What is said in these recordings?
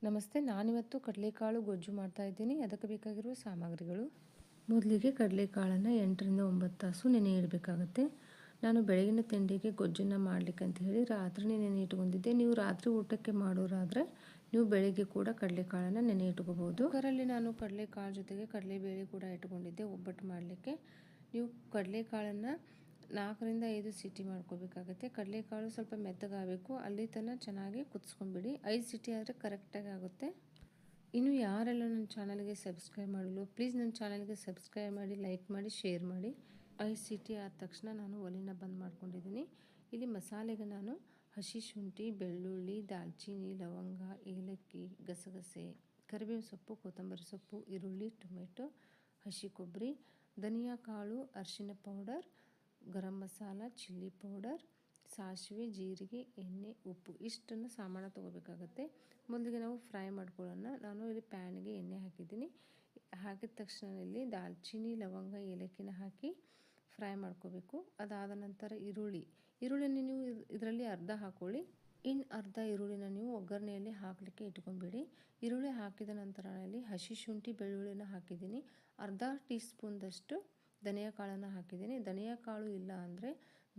ನಮಸ್ತೆ, ನಾನಿವತ್ತು ಕಡಲೆಕಾಳು ಗೊಜ್ಜು ಮಾಡ್ತಾ ಇದ್ದೀನಿ. ಅದಕ್ಕೆ ಬೇಕಾಗಿರುವ ಸಾಮಗ್ರಿಗಳು: ಮೊದಲಿಗೆ ಕಡಲೆಕಾಳನ್ನು 8ರಿಂದ 9 ತಾಸು ನೆನೆ ಇಡಬೇಕಾಗುತ್ತೆ. ನಾನು ಬೆಳಗಿನ ತಿಂಡಿಗೆ ಗೊಜ್ಜನ್ನು ಮಾಡಲಿಕ್ಕೆ ಅಂತ ಹೇಳಿ ರಾತ್ರಿನೇ ನೆನೆ ಇಟ್ಕೊಂಡಿದ್ದೆ. ನೀವು ರಾತ್ರಿ ಊಟಕ್ಕೆ ಮಾಡೋರಾದರೆ ನೀವು ಬೆಳಗ್ಗೆ ಕೂಡ ಕಡಲೆಕಾಳನ್ನು ನೆನೆ ಇಟ್ಕೋಬೋದು. ಕುಕ್ಕರಲ್ಲಿ ನಾನು ಕಡಲೆಕಾಳು ಜೊತೆಗೆ ಕಡಲೆಬೇಳೆ ಕೂಡ ಇಟ್ಕೊಂಡಿದ್ದೆ ಒಬ್ಬಟ್ಟು ಮಾಡಲಿಕ್ಕೆ. ನೀವು ಕಡಲೆಕಾಳನ್ನು 4ರಿಂದ 5 ಸೀಟಿ ಮಾಡ್ಕೋಬೇಕಾಗುತ್ತೆ. ಕಡಲೆಕಾಳು ಸ್ವಲ್ಪ ಮೆತ್ತಗಾಗಬೇಕು, ಅಲ್ಲಿ ತನಕ ಚೆನ್ನಾಗಿ ಕುದಿಸ್ಕೊಂಬಿಡಿ. 5 ಸೀಟಿ ಆದರೆ ಕರೆಕ್ಟಾಗಿ ಆಗುತ್ತೆ. ಇನ್ನು ಯಾರೆಲ್ಲ ನನ್ನ ಚಾನಲ್ಗೆ ಸಬ್ಸ್ಕ್ರೈಬ್ ಮಾಡಲು ಪ್ಲೀಸ್ ನನ್ನ ಚಾನಲ್ಗೆ ಸಬ್ಸ್ಕ್ರೈಬ್ ಮಾಡಿ, ಲೈಕ್ ಮಾಡಿ, ಶೇರ್ ಮಾಡಿ. 5 ಸೀಟಿ ಆದ ತಕ್ಷಣ ನಾನು ಒಲೆನ ಬಂದ್ ಮಾಡ್ಕೊಂಡಿದ್ದೀನಿ. ಇಲ್ಲಿ ಮಸಾಲೆಗೆ ನಾನು ಹಸಿ ಶುಂಠಿ, ಬೆಳ್ಳುಳ್ಳಿ, ದಾಲ್ಚಿನ್ನಿ, ಲವಂಗ, ಏಲಕ್ಕಿ, ಗಸಗಸೆ, ಕರಿಬೇವು ಸೊಪ್ಪು, ಕೊತ್ತಂಬರಿ ಸೊಪ್ಪು, ಈರುಳ್ಳಿ, ಟೊಮೆಟೊ, ಹಸಿ ಕೊಬ್ಬರಿ, ಧನಿಯಾ ಕಾಳು, ಅರಿಶಿನ powder, garam masala, chilli powder, ಸಾಸಿವೆ, ಜೀರಿಗೆ, ಎಣ್ಣೆ, ಉಪ್ಪು ಇಷ್ಟನ್ನು ಸಾಮಾನು ತೊಗೋಬೇಕಾಗತ್ತೆ. ಮೊದಲಿಗೆ ನಾವು ಫ್ರೈ ಮಾಡ್ಕೊಳ್ಳೋಣ. ನಾನು ಇಲ್ಲಿ ಪ್ಯಾನ್ಗೆ ಎಣ್ಣೆ ಹಾಕಿದ್ದೀನಿ. ಹಾಕಿದ ತಕ್ಷಣ ಇಲ್ಲಿ ದಾಲ್ಚಿನ್ನಿ, ಲವಂಗ, ಏಲಕ್ಕಿನ ಹಾಕಿ ಫ್ರೈ ಮಾಡ್ಕೋಬೇಕು. ಅದಾದ ನಂತರ ಈರುಳ್ಳಿನ ನೀವು ಇದರಲ್ಲಿ ಅರ್ಧ ಹಾಕ್ಕೊಳ್ಳಿ. ಇನ್ನು ಅರ್ಧ ಈರುಳ್ಳಿನ ನೀವು ಒಗ್ಗರಣೆಯಲ್ಲಿ ಹಾಕಲಿಕ್ಕೆ ಇಟ್ಕೊಂಡ್ಬಿಡಿ. ಈರುಳ್ಳಿ ಹಾಕಿದ ನಂತರ ಇಲ್ಲಿ ಹಸಿ ಶುಂಠಿ, ಬೆಳ್ಳುಳ್ಳಿನ ಹಾಕಿದ್ದೀನಿ. ಅರ್ಧ ಟೀ ಸ್ಪೂನ್ದಷ್ಟು ಧನಿಯಾ ಕಾಳನ್ನು ಹಾಕಿದ್ದೀನಿ. ಧನಿಯಾ ಕಾಳು ಇಲ್ಲ ಅಂದರೆ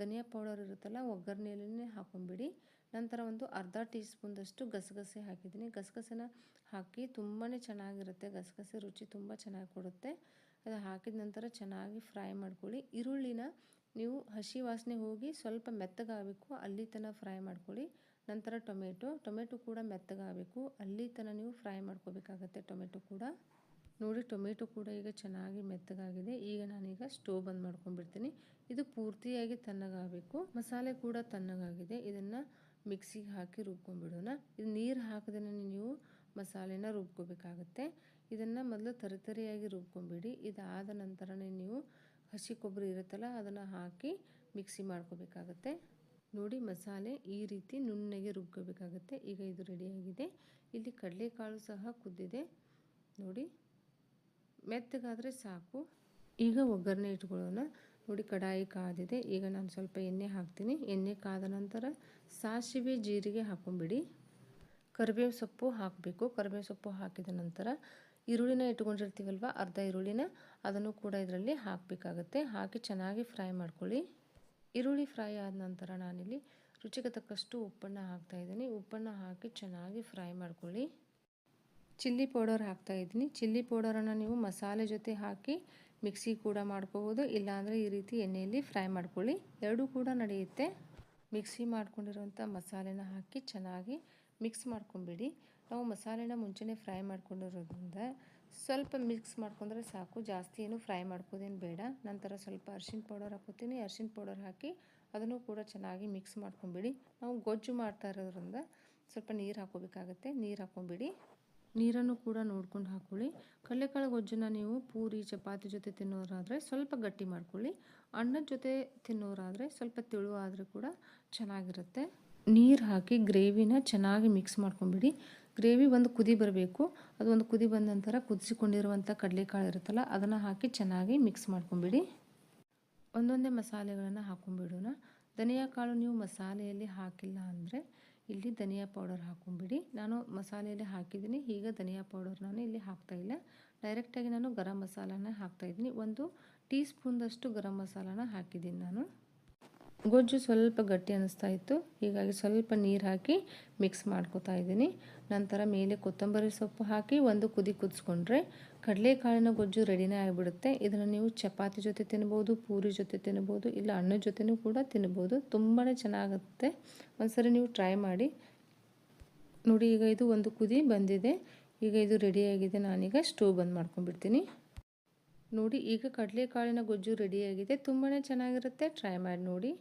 ಧನಿಯಾ ಪೌಡರ್ ಇರುತ್ತಲ್ಲ, ಒಗ್ಗರಣೆಯಲ್ಲೇ ಹಾಕೊಂಡ್ಬಿಡಿ. ನಂತರ ಒಂದು ಅರ್ಧ ಟೀ ಸ್ಪೂನ್ದಷ್ಟು ಗಸಗಸೆ ಹಾಕಿದ್ದೀನಿ. ಗಸಗಸೆನ ಹಾಕಿ ತುಂಬಾ ಚೆನ್ನಾಗಿರುತ್ತೆ. ಗಸಗಸೆ ರುಚಿ ತುಂಬ ಚೆನ್ನಾಗಿ ಕೊಡುತ್ತೆ. ಅದು ಹಾಕಿದ ನಂತರ ಚೆನ್ನಾಗಿ ಫ್ರೈ ಮಾಡ್ಕೊಳ್ಳಿ. ಈರುಳ್ಳಿನ ನೀವು ಹಸಿ ವಾಸನೆ ಹೋಗಿ ಸ್ವಲ್ಪ ಮೆತ್ತಗಾಗಬೇಕು, ಅಲ್ಲಿ ತನಕ ಫ್ರೈ ಮಾಡ್ಕೊಳ್ಳಿ. ನಂತರ ಟೊಮೆಟೊ ಕೂಡ ಮೆತ್ತಗಾಗಬೇಕು, ಅಲ್ಲಿ ತನಕ ನೀವು ಫ್ರೈ ಮಾಡ್ಕೋಬೇಕಾಗತ್ತೆ. ಟೊಮೆಟೊ ಕೂಡ ನೋಡಿ, ಟೊಮೆಟೊ ಕೂಡ ಈಗ ಚೆನ್ನಾಗಿ ಮೆತ್ತಗಾಗಿದೆ. ಈಗ ನಾನೀಗ ಸ್ಟವ್ ಬಂದ್ ಮಾಡ್ಕೊಂಡ್ಬಿಡ್ತೀನಿ. ಇದು ಪೂರ್ತಿಯಾಗಿ ತಣ್ಣಗಾಗಬೇಕು. ಮಸಾಲೆ ಕೂಡ ತಣ್ಣಗಾಗಿದೆ. ಇದನ್ನು ಮಿಕ್ಸಿಗೆ ಹಾಕಿ ರುಬ್ಕೊಂಡ್ಬಿಡೋಣ. ಇದು ನೀರು ಹಾಕದೇ ನೀವು ಮಸಾಲೆನ ರುಬ್ಕೋಬೇಕಾಗತ್ತೆ. ಇದನ್ನು ಮೊದಲು ತರಿಯಾಗಿ ರುಬ್ಕೊಂಡ್ಬಿಡಿ. ಇದಾದ ನಂತರನೇ ನೀವು ಹಸಿ ಕೊಬ್ಬರಿ ಇರುತ್ತಲ್ಲ, ಅದನ್ನು ಹಾಕಿ ಮಿಕ್ಸಿ ಮಾಡ್ಕೋಬೇಕಾಗತ್ತೆ. ನೋಡಿ, ಮಸಾಲೆ ಈ ರೀತಿ ನುಣ್ಣಗೆ ರುಬ್ಕೋಬೇಕಾಗತ್ತೆ. ಈಗ ಇದು ರೆಡಿಯಾಗಿದೆ. ಇಲ್ಲಿ ಕಡಲೆಕಾಳು ಸಹ ಕುದ್ದಿದೆ ನೋಡಿ, ಮೆತ್ತಗಾದರೆ ಸಾಕು. ಈಗ ಒಗ್ಗರಣೆ ಇಟ್ಕೊಳ್ಳೋಣ. ನೋಡಿ, ಕಡಾಯಿ ಕಾದಿದೆ. ಈಗ ನಾನು ಸ್ವಲ್ಪ ಎಣ್ಣೆ ಹಾಕ್ತೀನಿ. ಎಣ್ಣೆ ಕಾದ ನಂತರ ಸಾಸಿವೆ, ಜೀರಿಗೆ ಹಾಕೊಂಡ್ಬಿಡಿ. ಕರಿಬೇವು ಸೊಪ್ಪು ಹಾಕಬೇಕು. ಕರಿಬೇವು ಸೊಪ್ಪು ಹಾಕಿದ ನಂತರ ಈರುಳ್ಳಿನ ಇಟ್ಕೊಂಡಿರ್ತೀವಲ್ವ, ಅರ್ಧ ಈರುಳ್ಳಿನ ಅದನ್ನು ಕೂಡ ಇದರಲ್ಲಿ ಹಾಕಬೇಕಾಗತ್ತೆ. ಹಾಕಿ ಚೆನ್ನಾಗಿ ಫ್ರೈ ಮಾಡ್ಕೊಳ್ಳಿ. ಈರುಳ್ಳಿ ಫ್ರೈ ಆದ ನಂತರ ನಾನಿಲ್ಲಿ ರುಚಿಗೆ ತಕ್ಕಷ್ಟು ಉಪ್ಪನ್ನು ಹಾಕ್ತಾಯಿದ್ದೀನಿ. ಉಪ್ಪನ್ನು ಹಾಕಿ ಚೆನ್ನಾಗಿ ಫ್ರೈ ಮಾಡ್ಕೊಳ್ಳಿ. ಚಿಲ್ಲಿ ಪೌಡರ್ ಹಾಕ್ತಾಯಿದ್ದೀನಿ. ಚಿಲ್ಲಿ ಪೌಡರನ್ನು ನೀವು ಮಸಾಲೆ ಜೊತೆ ಹಾಕಿ ಮಿಕ್ಸಿ ಕೂಡ ಮಾಡ್ಕೋಬೋದು, ಇಲ್ಲಾಂದರೆ ಈ ರೀತಿ ಎಣ್ಣೆಯಲ್ಲಿ ಫ್ರೈ ಮಾಡ್ಕೊಳ್ಳಿ. ಎರಡೂ ಕೂಡ ನಡೆಯುತ್ತೆ. ಮಿಕ್ಸಿ ಮಾಡ್ಕೊಂಡಿರೋಂಥ ಮಸಾಲೆನ ಹಾಕಿ ಚೆನ್ನಾಗಿ ಮಿಕ್ಸ್ ಮಾಡ್ಕೊಂಬಿಡಿ. ನಾವು ಮಸಾಲೆನ ಮುಂಚೆನೇ ಫ್ರೈ ಮಾಡ್ಕೊಂಡಿರೋದ್ರಿಂದ ಸ್ವಲ್ಪ ಮಿಕ್ಸ್ ಮಾಡ್ಕೊಂಡ್ರೆ ಸಾಕು, ಜಾಸ್ತಿ ಏನು ಫ್ರೈ ಮಾಡ್ಕೋದೇನು ಬೇಡ. ನಂತರ ಸ್ವಲ್ಪ ಅರಿಶಿನ ಪೌಡರ್ ಹಾಕೋತೀನಿ. ಅರಿಶಿನ ಪೌಡರ್ ಹಾಕಿ ಅದನ್ನು ಕೂಡ ಚೆನ್ನಾಗಿ ಮಿಕ್ಸ್ ಮಾಡ್ಕೊಂಬಿಡಿ. ನಾವು ಗೊಜ್ಜು ಮಾಡ್ತಾ ಇರೋದ್ರಿಂದ ಸ್ವಲ್ಪ ನೀರು ಹಾಕೋಬೇಕಾಗತ್ತೆ. ನೀರು ಹಾಕೊಂಬಿಡಿ. ನೀರನ್ನು ಕೂಡ ನೋಡ್ಕೊಂಡು ಹಾಕ್ಕೊಳ್ಳಿ. ಕಡಲೆಕಾಳು ಗೊಜ್ಜನ್ನು ನೀವು ಪೂರಿ, ಚಪಾತಿ ಜೊತೆ ತಿನ್ನೋರಾದರೆ ಸ್ವಲ್ಪ ಗಟ್ಟಿ ಮಾಡ್ಕೊಳ್ಳಿ. ಅನ್ನದ ಜೊತೆ ತಿನ್ನೋರಾದರೆ ಸ್ವಲ್ಪ ತೆಳು ಆದರೆ ಕೂಡ ಚೆನ್ನಾಗಿರುತ್ತೆ. ನೀರು ಹಾಕಿ ಗ್ರೇವಿನ ಚೆನ್ನಾಗಿ ಮಿಕ್ಸ್ ಮಾಡ್ಕೊಂಬಿಡಿ. ಗ್ರೇವಿ ಒಂದು ಕುದಿ ಬರಬೇಕು. ಅದು ಒಂದು ಕುದಿ ಬಂದ ನಂತರ ಕುದಿಸಿಕೊಂಡಿರುವಂಥ ಕಡಲೆಕಾಳು ಇರುತ್ತಲ್ಲ, ಅದನ್ನು ಹಾಕಿ ಚೆನ್ನಾಗಿ ಮಿಕ್ಸ್ ಮಾಡ್ಕೊಂಬಿಡಿ. ಒಂದೊಂದೇ ಮಸಾಲೆಗಳನ್ನು ಹಾಕೊಂಡ್ಬಿಡೋಣ. ಧನಿಯಾ ಕಾಳು ನೀವು ಮಸಾಲೆಯಲ್ಲಿ ಹಾಕಿಲ್ಲ ಅಂದರೆ ಇಲ್ಲಿ ಧನಿಯಾ ಪೌಡರ್ ಹಾಕೊಂಡ್ಬಿಡಿ. ನಾನು ಮಸಾಲೆಯಲ್ಲಿ ಹಾಕಿದ್ದೀನಿ. ಈಗ ಧನಿಯಾ ಪೌಡರ್ ನಾನು ಇಲ್ಲಿ ಹಾಕ್ತಾಯಿಲ್ಲ. ಡೈರೆಕ್ಟಾಗಿ ನಾನು ಗರಂ ಮಸಾಲಾನ ಹಾಕ್ತಾಯಿದ್ದೀನಿ. 1 ಟೀ ಸ್ಪೂನ್ದಷ್ಟು ಗರಂ ಮಸಾಲಾನ ಹಾಕಿದ್ದೀನಿ ನಾನು. ಗೊಜ್ಜು ಸ್ವಲ್ಪ ಗಟ್ಟಿ ಅನ್ನಿಸ್ತಾ ಇತ್ತು, ಹೀಗಾಗಿ ಸ್ವಲ್ಪ ನೀರು ಹಾಕಿ ಮಿಕ್ಸ್ ಮಾಡ್ಕೋತಾ ಇದ್ದೀನಿ. ನಂತರ ಮೇಲೆ ಕೊತ್ತಂಬರಿ ಸೊಪ್ಪು ಹಾಕಿ ಒಂದು ಕುದಿ ಕುದಿಸ್ಕೊಂಡ್ರೆ ಕಡಲೆಕಾಳಿನ ಗೊಜ್ಜು ರೆಡಿನೇ ಆಗಿಬಿಡುತ್ತೆ. ಇದನ್ನು ನೀವು ಚಪಾತಿ ಜೊತೆ ತಿನ್ಬೋದು, ಪೂರಿ ಜೊತೆ ತಿನ್ಬೋದು, ಇಲ್ಲ ಅನ್ನದ ಜೊತೆನೂ ಕೂಡ ತಿನ್ಬೋದು. ತುಂಬಾ ಚೆನ್ನಾಗುತ್ತೆ. ಒಂದ್ಸರಿ ನೀವು ಟ್ರೈ ಮಾಡಿ ನೋಡಿ. ಈಗ ಇದು ಒಂದು ಕುದಿ ಬಂದಿದೆ. ಈಗ ಇದು ರೆಡಿಯಾಗಿದೆ. ನಾನೀಗ ಸ್ಟವ್ ಬಂದ್ ಮಾಡ್ಕೊಂಡ್ಬಿಡ್ತೀನಿ. ನೋಡಿ, ಈಗ ಕಡಲೆಕಾಳಿನ ಗೊಜ್ಜು ರೆಡಿಯಾಗಿದೆ. ತುಂಬಾ ಚೆನ್ನಾಗಿರುತ್ತೆ. ಟ್ರೈ ಮಾಡಿ ನೋಡಿ.